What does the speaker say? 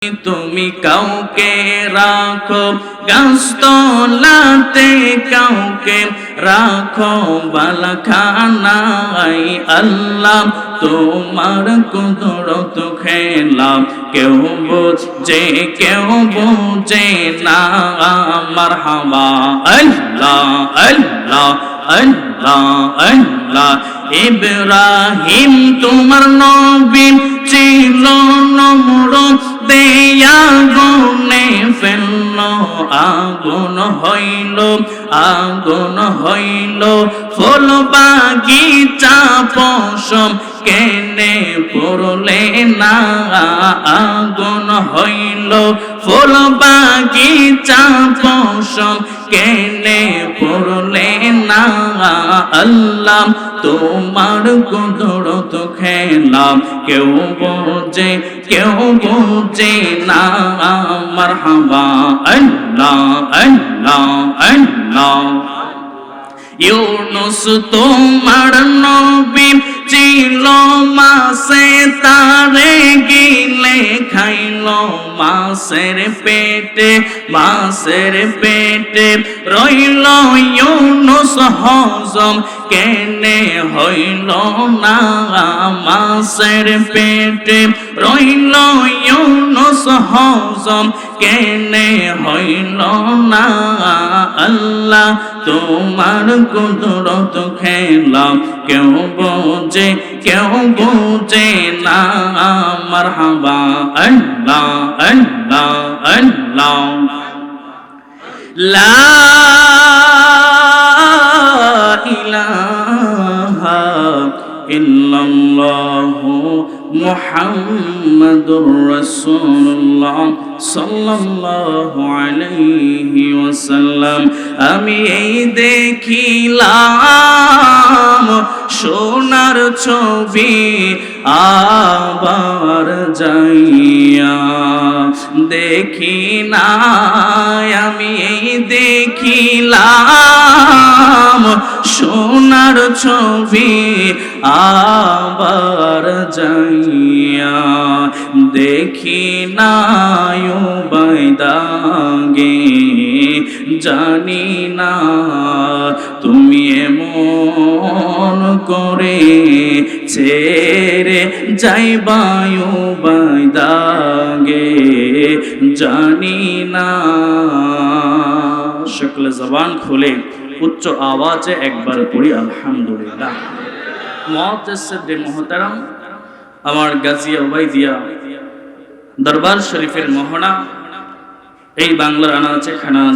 তুমি কাউকে রাখো গাছতলাতে, কাউকে রাখো বালাখানায়। আল্লাহ তোমার কুদরত খেলা কেউ বুঝে কেউ বুঝে না। মারহাবা আল্লাহ আল্লাহ আল্লাহ আল্লাহ। ইব্রাহিম তোমার নবী ছিল নমরুদ দেয়া আগুনে ফেলল, আগুন হইল আগুন হইল। ফুল বাগিচা পশম কেনে পড়লে না, আগুন হইল ফুল বাগিচা পশম কেনে পড়লে না। আল্লাহ তোমার কুদরত খেলা কেউ বোঝে কেউ বোঝে না। মারহাবা আল্লাহ আল্লাহ আল্লাহ। ইউনুস তোমার নবী ছিল মাছে, তারে গিলে খাইল মাছের পেটে মাছের পেটে। রইল ইউনুস হজম কেনে হইল না, মাছের পেটে রইল ইউনুস হজম কেনে হইল না। আল্লাহ তোমার কুদরত খেলা কেউ বোঝে কেউ বোঝে না। মারহাবা আল্লাহ আল্লাহ আল্লাহ। লা ইলাহা ইল্লাল্লাহু মুহাম্মাদুর রাসূলুল্লাহ সাল্লাল্লাহু আলাইহি ওয়াসাল্লাম। আমি এই দেখিলাম সোনার ছবি আবার যাইয়া দেখি না। আমি এই দেখিলাম সোনার ছবি আবার যাইয়া দেখি না। বাইদাগে জানি না তুমি এমন করে ছেড়ে যাইবায়ু বাইদাগে জানি না। সকল জবান খুলে উচ্চ আওয়াজে একবার পড়ি আলহামদুলিল্লাহ। মুআজ্জিজ মুহতারাম, আমার গাজিয়া ওবাইদিয়া দরবার শরীফের মোহনা এই বাংলার আনাচে খানাচে